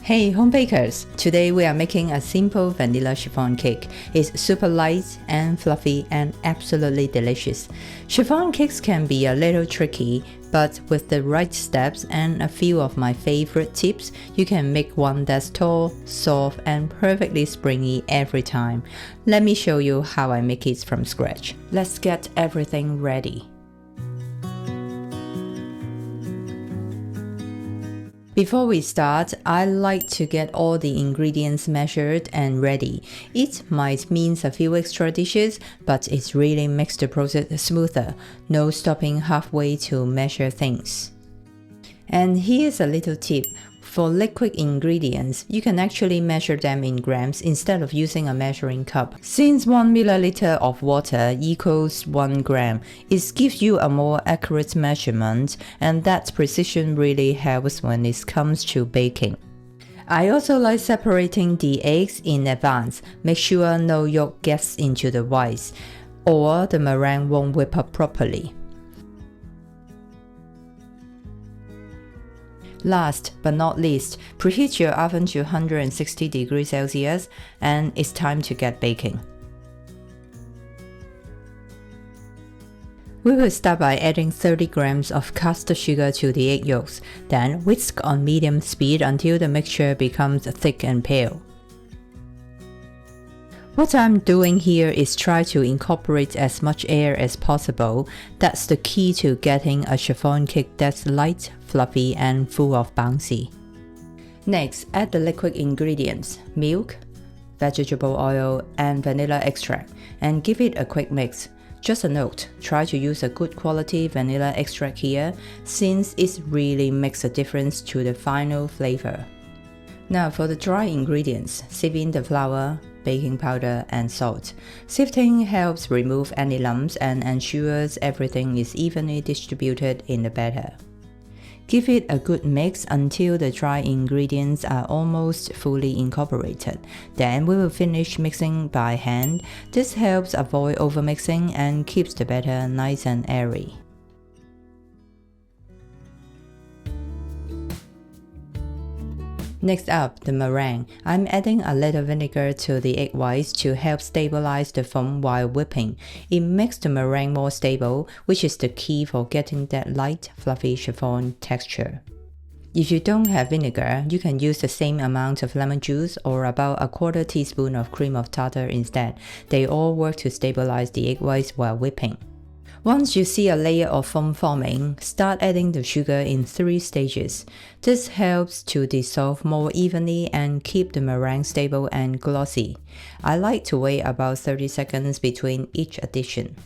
Hey home bakers! Today we are making a simple vanilla chiffon cake. It's super light and fluffy and absolutely delicious. Chiffon cakes can be a little tricky, but with the right steps and a few of my favorite tips, you can make one that's tall, soft, and perfectly springy every time. Let me show you how I make it from scratch. Let's get everything ready. Before we start, I like to get all the ingredients measured and ready. It might mean a few extra dishes, but it really makes the process smoother. No stopping halfway to measure things. And here's a little tip. For liquid ingredients, you can actually measure them in grams instead of using a measuring cup. Since 1 milliliter of water equals 1 gram, it gives you a more accurate measurement, and that precision really helps when it comes to baking. I also like separating the eggs in advance. Make sure no yolk gets into the whites, or the meringue won't whip up properly. Last but not least, preheat your oven to 160 degrees Celsius and it's time to get baking. We will start by adding 30 grams of caster sugar to the egg yolks, then whisk on medium speed until the mixture becomes thick and pale. What I'm doing here is try to incorporate as much air as possible. That's the key to getting a chiffon cake that's light, fluffy, and full of bouncy. Next, add the liquid ingredients, milk, vegetable oil, and vanilla extract, and give it a quick mix. Just a note, try to use a good quality vanilla extract here, since it really makes a difference to the final flavor. Now for the dry ingredients, sieve in the flour, baking powder, and salt. Sifting helps remove any lumps and ensures everything is evenly distributed in the batter. Give it a good mix until the dry ingredients are almost fully incorporated. Then we will finish mixing by hand. This helps avoid overmixing and keeps the batter nice and airy. Next up, the meringue. I'm adding a little vinegar to the egg whites to help stabilize the foam while whipping. It makes the meringue more stable, which is the key for getting that light, fluffy chiffon texture. If you don't have vinegar, you can use the same amount of lemon juice or about a quarter teaspoon of cream of tartar instead. They all work to stabilize the egg whites while whipping. Once you see a layer of foam forming, start adding the sugar in 3 stages. This helps to dissolve more evenly and keep the meringue stable and glossy. I like to wait about 30 seconds between each addition.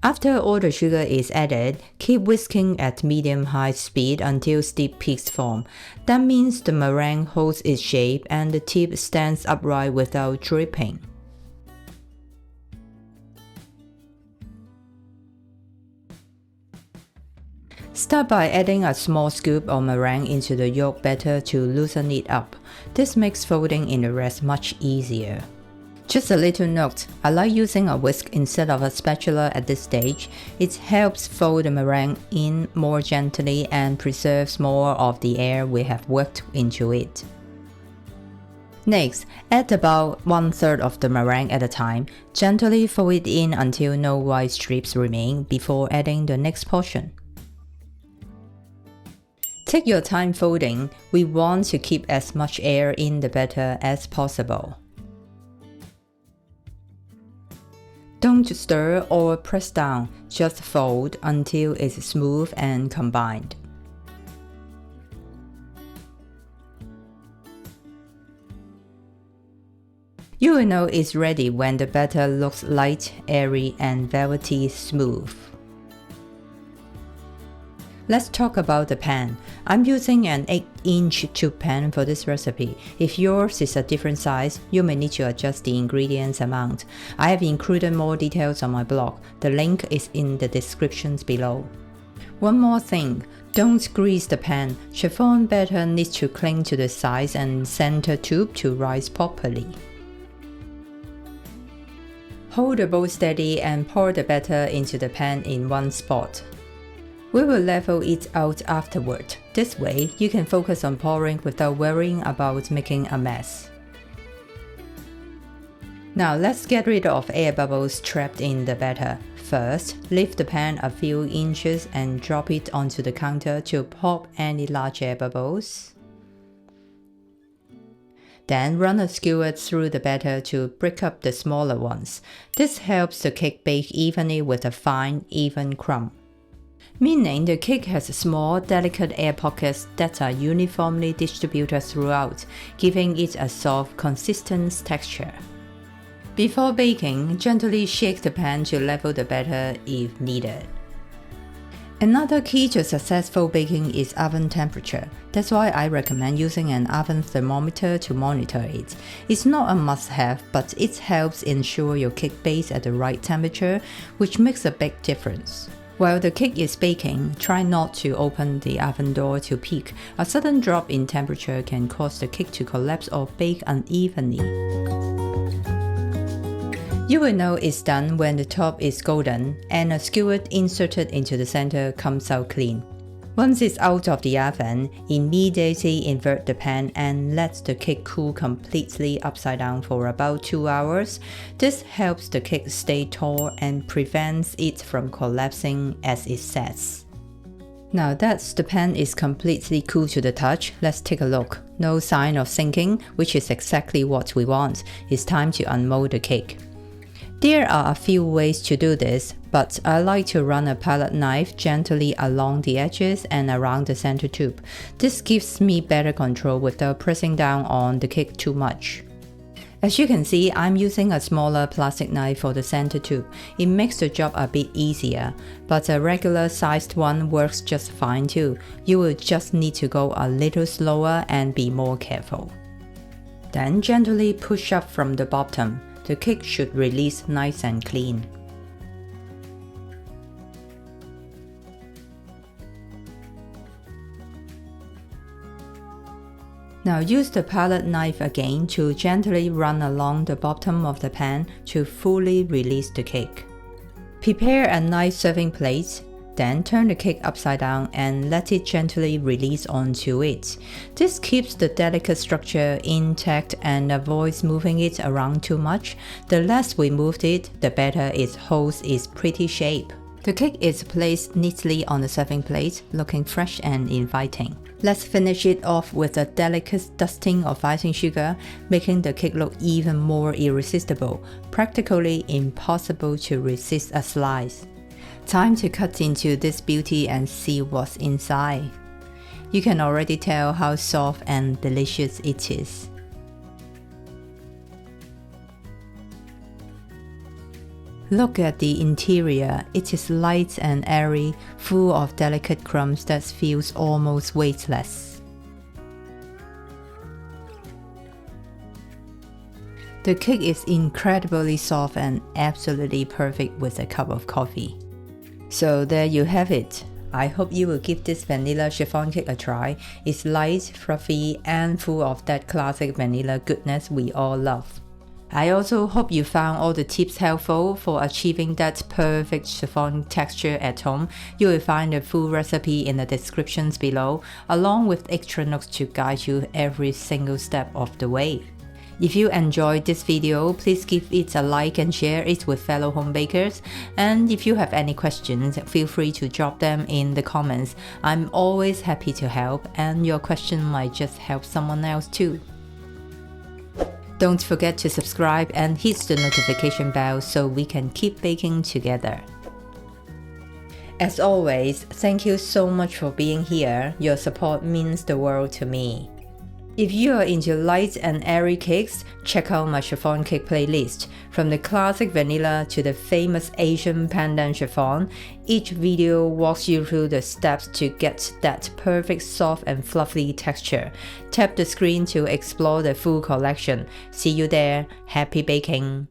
After all the sugar is added, keep whisking at medium-high speed until steep peaks form. That means the meringue holds its shape and the tip stands upright without dripping. Start by adding a small scoop of meringue into the yolk batter to loosen it up. This makes folding in the rest much easier. Just a little note, I like using a whisk instead of a spatula at this stage. It helps fold the meringue in more gently and preserves more of the air we have worked into it. Next, add about 1/3 of the meringue at a time. Gently fold it in until no white strips remain before adding the next portion. Take your time folding. We want to keep as much air in the batter as possible. Don't stir or press down, just fold until it's smooth and combined. You will know it's ready when the batter looks light, airy, and velvety smooth. Let's talk about the pan. I'm using an 8-inch tube pan for this recipe. If yours is a different size, you may need to adjust the ingredients amount. I have included more details on my blog. The link is in the descriptions below. One more thing, don't grease the pan. Chiffon batter needs to cling to the sides and center tube to rise properly. Hold the bowl steady and pour the batter into the pan in one spot. We will level it out afterward. This way, you can focus on pouring without worrying about making a mess. Now let's get rid of air bubbles trapped in the batter. First, lift the pan a few inches and drop it onto the counter to pop any large air bubbles. Then run a skewer through the batter to break up the smaller ones. This helps the cake bake evenly with a fine, even crumb. Meaning the cake has small, delicate air pockets that are uniformly distributed throughout, giving it a soft, consistent texture. Before baking, gently shake the pan to level the batter if needed. Another key to successful baking is oven temperature. That's why I recommend using an oven thermometer to monitor it. It's not a must-have, but it helps ensure your cake bakes at the right temperature, which makes a big difference. While the cake is baking, try not to open the oven door to peak. A sudden drop in temperature can cause the cake to collapse or bake unevenly. You will know it's done when the top is golden and a skewer inserted into the center comes out clean. Once it's out of the oven, immediately invert the pan and let the cake cool completely upside down for about 2 hours. This helps the cake stay tall and prevents it from collapsing as it sets. Now that the pan is completely cool to the touch, let's take a look. No sign of sinking, which is exactly what we want. It's time to unmold the cake. There are a few ways to do this, but I like to run a palette knife gently along the edges and around the center tube. This gives me better control without pressing down on the cake too much. As you can see, I'm using a smaller plastic knife for the center tube. It makes the job a bit easier, but a regular sized one works just fine too. You will just need to go a little slower and be more careful. Then gently push up from the bottom. The cake should release nice and clean. Now use the palette knife again to gently run along the bottom of the pan to fully release the cake. Prepare a nice serving plate. Then turn the cake upside down and let it gently release onto it. This keeps the delicate structure intact and avoids moving it around too much. The less we move it, the better it holds its pretty shape. The cake is placed neatly on the serving plate, looking fresh and inviting. Let's finish it off with a delicate dusting of icing sugar, making the cake look even more irresistible, practically impossible to resist a slice. Time to cut into this beauty and see what's inside. You can already tell how soft and delicious it is. Look at the interior. It is light and airy, full of delicate crumbs that feels almost weightless. The cake is incredibly soft and absolutely perfect with a cup of coffee. So there you have it. I hope you will give this vanilla chiffon cake a try. It's light, fluffy, and full of that classic vanilla goodness we all love. I also hope you found all the tips helpful for achieving that perfect chiffon texture at home. You will find the full recipe in the descriptions below, along with extra notes to guide you every single step of the way. If you enjoyed this video, please give it a like and share it with fellow home bakers. And if you have any questions, feel free to drop them in the comments. I'm always happy to help, and your question might just help someone else too. Don't forget to subscribe and hit the notification bell so we can keep baking together. As always, thank you so much for being here. Your support means the world to me. If you are into light and airy cakes, check out my chiffon cake playlist. From the classic vanilla to the famous Asian pandan chiffon, each video walks you through the steps to get that perfect soft and fluffy texture. Tap the screen to explore the full collection. See you there. Happy baking!